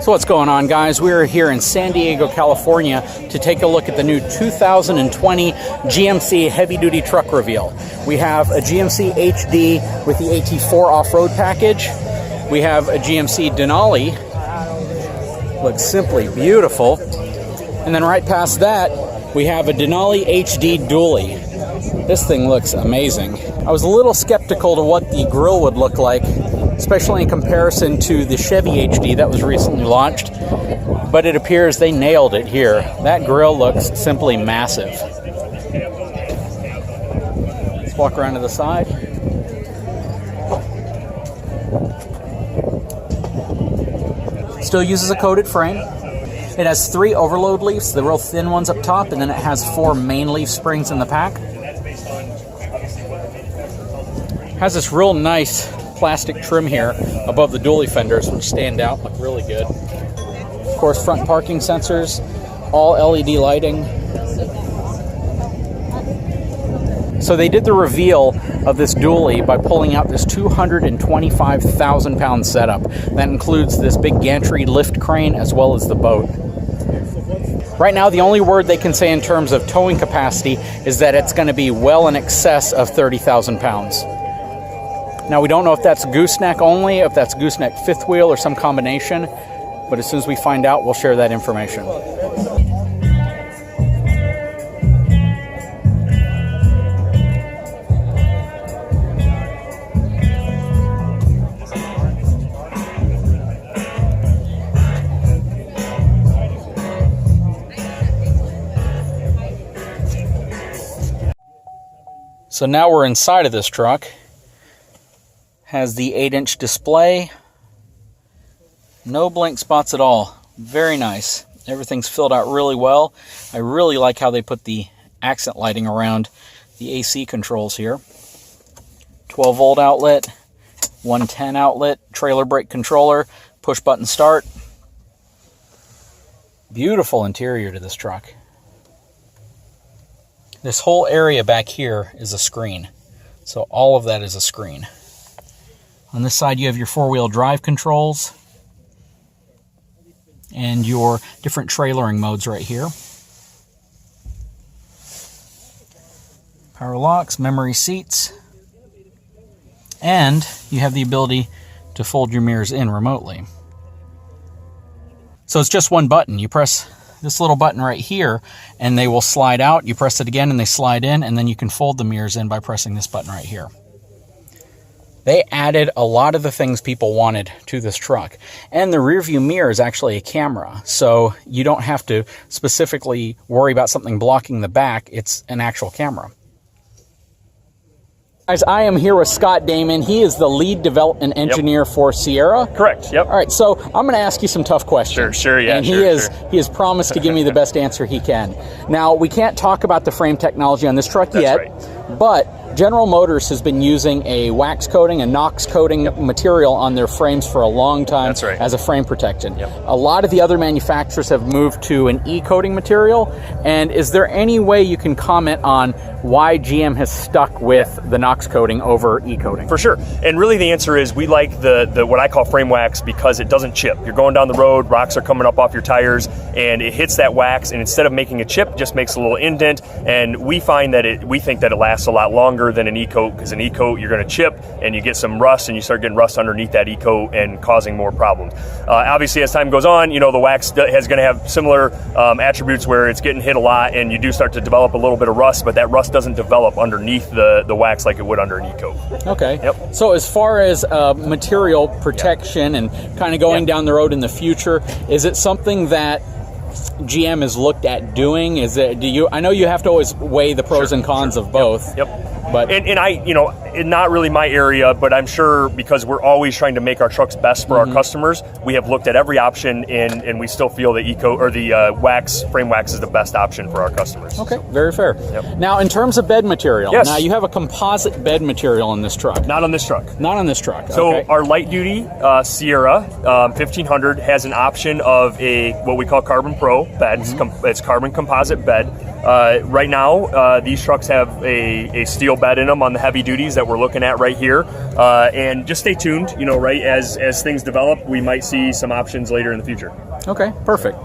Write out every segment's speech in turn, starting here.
So what's going on, guys? We're here in San Diego, California to take a look at the new 2020 GMC heavy-duty truck reveal. We have a GMC HD with the AT4 off-road package. We have a GMC Denali. Looks simply beautiful. And then right past that, we have a Denali HD Dually. This thing looks amazing. I was a little skeptical to what the grille would look like, especially in comparison to the Chevy HD that was recently launched, but it appears they nailed it here. That grille looks simply massive. Let's walk around to the side. Still uses a coated frame. It has 3 overload leafs, the real thin ones up top, and then it has 4 main leaf springs in the pack. Has this real nice plastic trim here above the dually fenders, which stand out, look really good. Of course, front parking sensors, all LED lighting. So they did the reveal of this dually by pulling out this 225,000 pound setup. That includes this big gantry lift crane as well as the boat. Right now, the only word they can say in terms of towing capacity is that it's going to be well in excess of 30,000 pounds. Now, we don't know if that's gooseneck only, if that's gooseneck fifth wheel, or some combination, but as soon as we find out, we'll share that information. So now we're inside of this truck. Has the 8-inch display. No blank spots at all. Very nice. Everything's filled out really well. I really like how they put the accent lighting around the AC controls here. 12 volt outlet, 110 outlet, trailer brake controller, push button start. Beautiful interior to this truck. This whole area back here is a screen. So all of that is a screen. On this side, you have your 4-wheel drive controls and your different trailering modes right here. Power locks, memory seats, and you have the ability to fold your mirrors in remotely. So it's just one button. You press this little button right here and they will slide out. You press it again and they slide in, and then you can fold the mirrors in by pressing this button right here. They added a lot of the things people wanted to this truck. And the rear view mirror is actually a camera, so you don't have to specifically worry about something blocking the back. It's an actual camera. Guys, I am here with Scott Damon. He is the lead development engineer for Sierra. Correct, yep. All right, so I'm going to ask you some tough questions. Sure, yeah. And he has promised to give me the best answer he can. Now, we can't talk about the frame technology on this truck yet, right. But General Motors has been using a wax coating, a Knox coating material on their frames for a long time as a frame protection. A lot of the other manufacturers have moved to an e-coating material. And is there any way you can comment on why GM has stuck with the Knox coating over e-coating? For sure. And really the answer is we like the what I call frame wax because it doesn't chip. You're going down the road, rocks are coming up off your tires, and it hits that wax, and instead of making a chip, it just makes a little indent. And we find that we think that it lasts a lot longer than an e-coat, because an e-coat you're going to chip and you get some rust, and you start getting rust underneath that e-coat and causing more problems. Obviously, as time goes on, the wax is going to have similar attributes where it's getting hit a lot, and you do start to develop a little bit of rust, but that rust doesn't develop underneath the wax like it would under an e-coat. Okay. Yep. So as far as material protection and kind of going down the road in the future, is it something that GM has looked at doing? I know you have to always weigh the pros and cons of both. Yep. But and I, not really my area, but I'm sure because we're always trying to make our trucks best for our customers, we have looked at every option, and we still feel the e-coat or the frame wax is the best option for our customers. Okay, very fair. Yep. Now, in terms of bed material, yes. Now you have a composite bed material in this truck. Not on this truck. Not on this truck. So okay. our light duty Sierra 1500 has an option of what we call Carbon Pro bed. It's carbon composite bed. Right now, these trucks have a steel bed in them on the heavy duties that that we're looking at right here. And just stay tuned, you know, right, as things develop, we might see some options later in the future. Okay, perfect.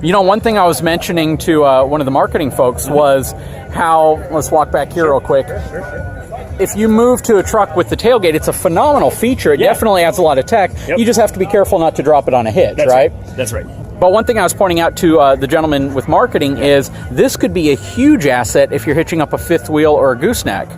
You know, one thing I was mentioning to one of the marketing folks was how, let's walk back here real quick. If you move to a truck with the tailgate, it's a phenomenal feature. It definitely adds a lot of tech. You just have to be careful not to drop it on a hitch, right? That's right. But one thing I was pointing out to the gentleman with marketing is this could be a huge asset if you're hitching up a fifth wheel or a gooseneck.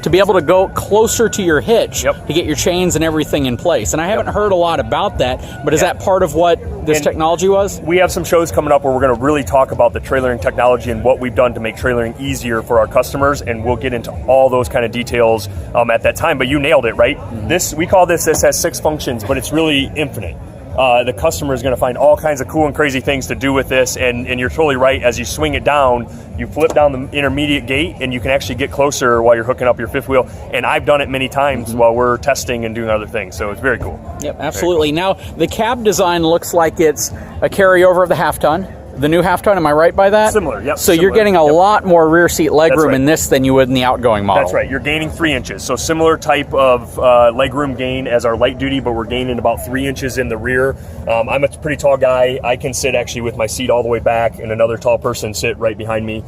To be able to go closer to your hitch to get your chains and everything in place. And I haven't heard a lot about that, but is that part of what this technology was? We have some shows coming up where we're going to really talk about the trailering technology and what we've done to make trailering easier for our customers, and we'll get into all those kind of details at that time. But you nailed it, right? This, we call this has 6 functions, but it's really infinite. The customer is going to find all kinds of cool and crazy things to do with this, and you're totally right. As you swing it down, you flip down the intermediate gate, and you can actually get closer while you're hooking up your fifth wheel. And I've done it many times while we're testing and doing other things, so it's very cool. Yep, absolutely. Cool. Now, the cab design looks like it's a carryover of the half-ton. The new half-ton, am I right by that? Similar, yep. So you're getting a lot more rear seat legroom in this than you would in the outgoing model. That's right. You're gaining 3 inches. So similar type of legroom gain as our light duty, but we're gaining about 3 inches in the rear. I'm a pretty tall guy. I can sit actually with my seat all the way back and another tall person sit right behind me.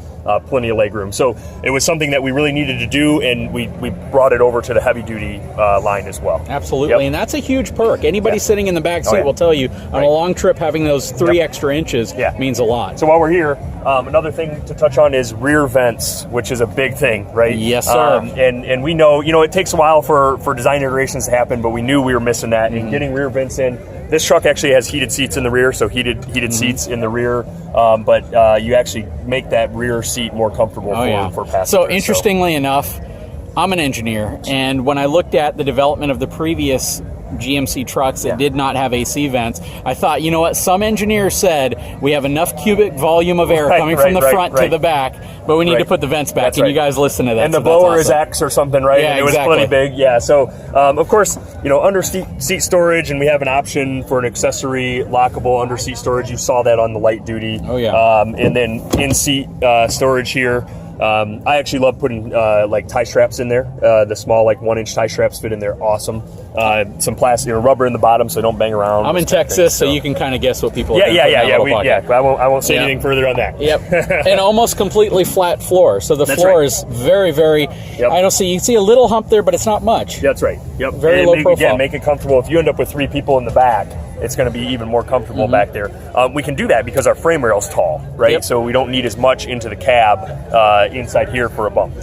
Plenty of legroom. So it was something that we really needed to do, and we brought it over to the heavy duty line as well. Absolutely, and that's a huge perk. Anybody sitting in the back seat will tell you on a long trip having those 3 extra inches means a lot. So while we're here, another thing to touch on is rear vents, which is a big thing, right? Yes, sir. And we know, you know, it takes a while for design iterations to happen, but we knew we were missing that. And getting rear vents in, this truck actually has heated seats in the rear, so heated seats in the rear, but you actually make that rear seat more comfortable for passengers. So interestingly enough, I'm an engineer, and when I looked at the development of the previous GMC trucks that did not have AC vents, I thought, you know what, some engineers said we have enough cubic volume of air coming from the front to the back, but we need to put the vents back, and you guys listen to that. And the blower is X or something, right? Yeah, and it was plenty big. Yeah, so of course, you know, under seat storage, and we have an option for an accessory lockable under seat storage. You saw that on the light duty. And then in seat storage here. I actually love putting like tie straps in there. The small like 1-inch tie straps fit in there. Awesome. Some plastic or rubber in the bottom so they don't bang around. I'm in Texas, so you can kind of guess what people. I won't say anything further on that. And almost completely flat floor. So the floor is very, very. I don't see. You see a little hump there, but it's not much. That's right. Very low profile. Again, make it comfortable. If you end up with 3 people in the back, it's going to be even more comfortable back there. We can do that because our frame rail is tall, right? So we don't need as much into the cab inside here for a bump.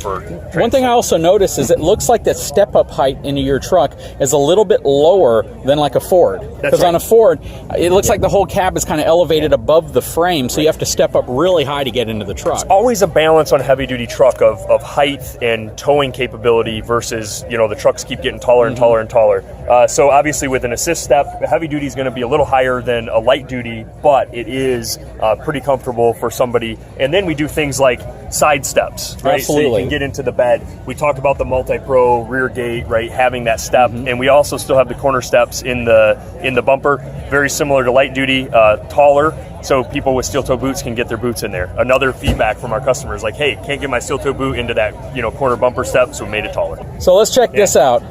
One thing I also noticed is it looks like the step-up height into your truck is a little bit lower than like a Ford. Because on a Ford, it looks like the whole cab is kind of elevated above the frame, so you have to step up really high to get into the truck. It's always a balance on a heavy-duty truck of height and towing capability versus, you know, the trucks keep getting taller and taller and taller. So obviously with an assist step, heavy-duty is going to be a little higher than a light duty, but it is pretty comfortable for somebody. And then we do things like side steps, right? Absolutely. So you can get into the bed. We talked about the multi-pro rear gate, right? Having that step, and we also still have the corner steps in the bumper, very similar to light duty, taller. So people with steel toe boots can get their boots in there. Another feedback from our customers, like, hey, can't get my steel toe boot into that, you know, corner bumper step, so we made it taller. So let's check this out.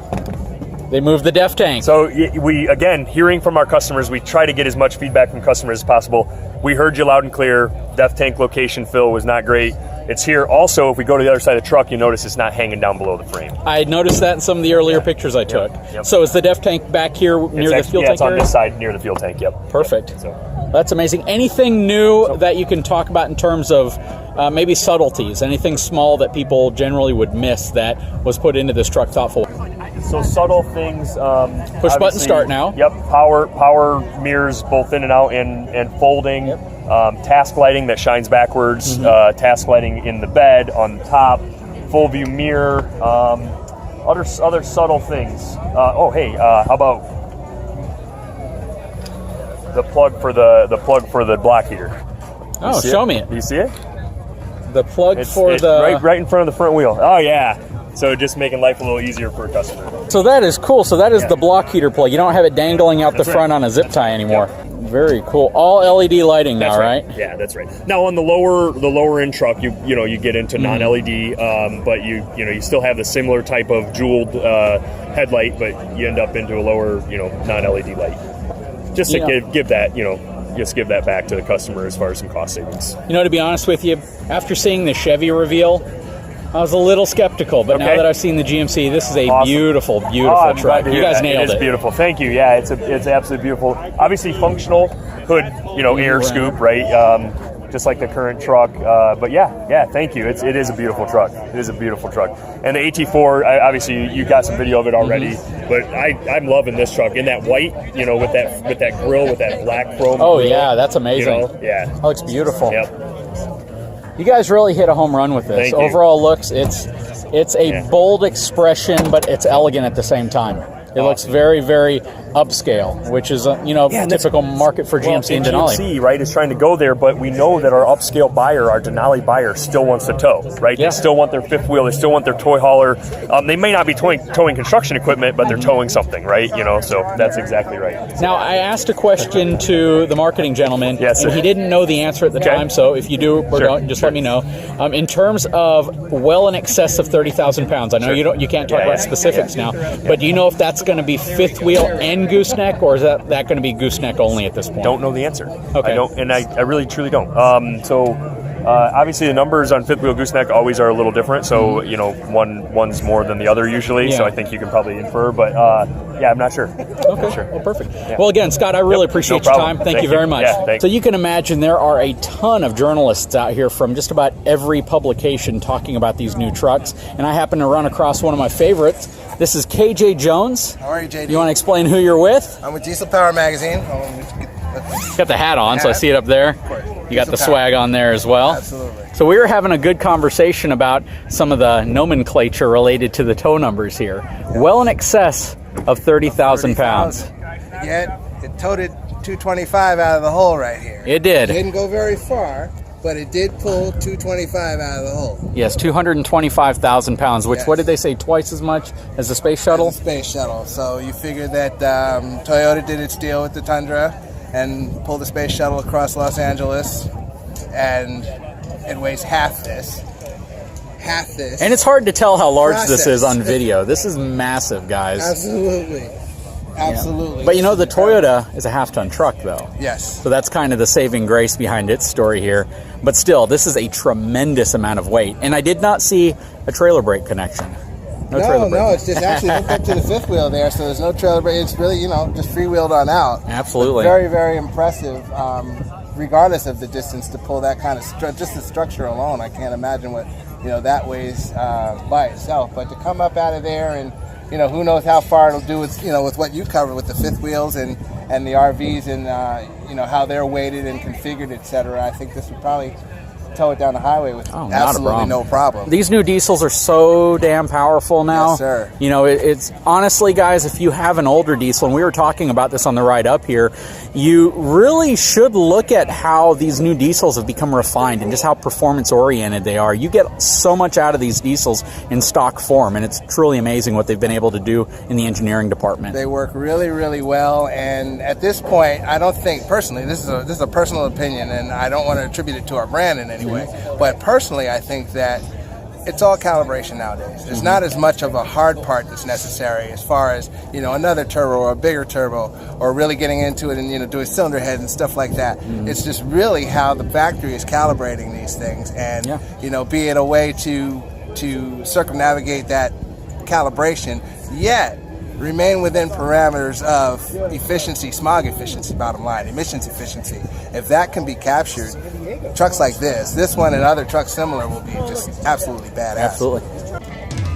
They moved the DEF tank. So we, again, hearing from our customers, we try to get as much feedback from customers as possible. We heard you loud and clear. DEF tank location fill was not great. It's here. Also, if we go to the other side of the truck, you notice it's not hanging down below the frame. I noticed that in some of the earlier pictures I took. So is the DEF tank back here near the fuel tank it's on area? this side near the fuel tank, Perfect. That's amazing. Anything new that you can talk about in terms of maybe subtleties? Anything small that people generally would miss that was put into this truck thoughtful? So subtle things. Push button start now. Power mirrors both in and out and folding. Task lighting that shines backwards. Task lighting in the bed on top. Full view mirror. Other subtle things. How about the plug for the block heater? Oh, show me it. Do you see it? The plug it's right in front of the front wheel. Oh yeah. So just making life a little easier for a customer. So that is cool. So that is the block heater plug. You don't have it dangling out the front on a zip tie anymore. Very cool. All LED lighting That's now, right? Yeah, that's right. Now on the lower end truck, you get into non-LED, but you still have the similar type of jeweled headlight, but you end up into a lower non-LED light. Just to give that back to the customer as far as some cost savings. To be honest with you, after seeing the Chevy reveal, I was a little skeptical, but now that I've seen the GMC, this is a beautiful, beautiful truck. You guys nailed it. It's beautiful. Thank you. Yeah, it's absolutely beautiful. Obviously functional hood, air scoop, right? Just like the current truck. But yeah, thank you. It is a beautiful truck. It is a beautiful truck. And the AT4, obviously you got some video of it already, but I'm loving this truck in that white, with that grill, with that black chrome. Oh grill, yeah, that's amazing. Yeah. It looks beautiful. Yep. You guys really hit a home run with this. Thank you. Overall looks, it's a bold expression, but it's elegant at the same time. It looks very, very upscale, which is typical market for GMC and Denali. GMC, right, is trying to go there, but we know that our upscale buyer, our Denali buyer, still wants to tow, right? Yeah. They still want their fifth wheel. They still want their toy hauler. They may not be towing construction equipment, but they're towing something, right? So that's exactly right. Now, I asked a question to the marketing gentleman, Yes, and sir. he didn't know the answer at the time, so if you do or don't, just let me know. In terms of well in excess of 30,000 pounds, I know you can't talk about specifics now, but do you know if that's going to be fifth wheel and gooseneck, or is that going to be gooseneck only at this point? Don't know the answer. Okay. I don't, and I really truly don't. Obviously the numbers on fifth wheel gooseneck always are a little different. So one's more than the other usually. Yeah. So I think you can probably infer, but I'm not sure. Okay. Not sure. Well, perfect. Yeah. Well, again, Scott, I really appreciate your time. Thank you very much. Yeah, thanks. So you can imagine there are a ton of journalists out here from just about every publication talking about these new trucks, and I happen to run across one of my favorites. This is KJ Jones. How are you, JD? You want to explain who you're with? I'm with Diesel Power Magazine. Got the hat on, so I see it up there. You got the swag on there as well. Absolutely. So we were having a good conversation about some of the nomenclature related to the tow numbers here. Well in excess of 30,000 pounds. Yet it toted 225 out of the hole right here. It did. It didn't go very far, but it did pull 225 out of the hole. Yes, 225,000 pounds, which, Yes. what did they say, twice as much as the space shuttle? As a space shuttle. So you figure that Toyota did its deal with the Tundra and pulled the space shuttle across Los Angeles, and it weighs half this. And it's hard to tell how large this is Process. on video. This is massive, guys. Absolutely. Absolutely. But the Toyota is a half-ton truck, though. Yes. So that's kind of the saving grace behind its story here. But still, this is a tremendous amount of weight. And I did not see a trailer brake connection. No trailer brake. No, it's just actually hooked up to the fifth wheel there, so there's no trailer brake. It's really, just freewheeled on out. Absolutely. But very, very impressive, regardless of the distance, to pull that kind of just the structure alone. I can't imagine what that weighs by itself. But to come up out of there and who knows how far it'll do with with what you covered with the fifth wheels and the RVs and how they're weighted and configured, etc. I think this would probably tow it down the highway with absolutely no problem. These new diesels are so damn powerful now. Yes, sir. It's honestly, guys, if you have an older diesel, and we were talking about this on the ride up here, you really should look at how these new diesels have become refined and just how performance oriented they are. You get so much out of these diesels in stock form, and it's truly amazing what they've been able to do in the engineering department. They work really, really well, and at this point, I don't think personally, this is a personal opinion, and I don't want to attribute it to our brand in any way, but personally, I think that it's all calibration nowadays. There's not as much of a hard part that's necessary as far as another turbo or a bigger turbo, or really getting into it and doing cylinder head and stuff like that. It's just really how the factory is calibrating these things, and be it a way to circumnavigate that calibration, yet remain within parameters of efficiency, smog efficiency, bottom line, emissions efficiency. If that can be captured, trucks like this one and other trucks similar will be just absolutely badass. Absolutely.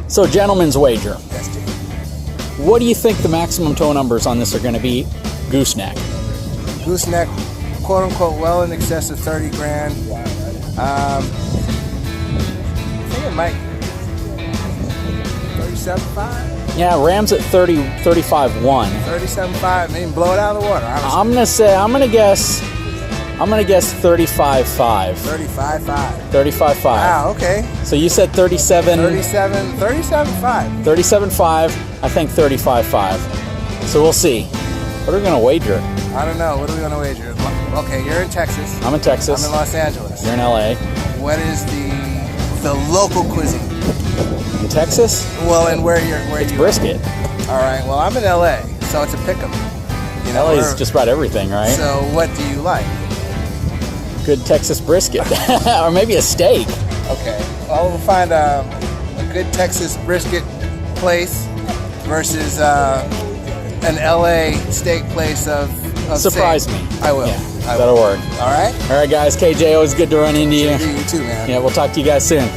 So, gentleman's wager. Yes, Jim. What do you think the maximum tow numbers on this are going to be? Gooseneck. Gooseneck, quote unquote, well in excess of 30 grand. I think it might 37.5. Yeah, Ram's at 35.1. 37.5, maybe blow it out of the water. Honestly. I'm gonna guess 35.5. 35.5. 35.5. Wow, okay. So you said 37. 37.5. 37.5. I think 35.5. So we'll see. What are we going to wager? I don't know. What are we going to wager? Okay, you're in Texas. I'm in Texas. I'm in Los Angeles. You're in LA. What is the local cuisine? In Texas? Well, and where It's you? brisket. All right. Well, I'm in LA, so it's a pick'em. You know, LA is just about everything, right? So, what do you like? Good Texas brisket. Or maybe a steak. Okay. Well, we'll find a good Texas brisket place versus an LA steak place of Surprise steak. me. I will. Yeah, I that'll will. work. All right. All right, guys. KJ, always good to run into you. You too, man. Yeah, we'll talk to you guys soon.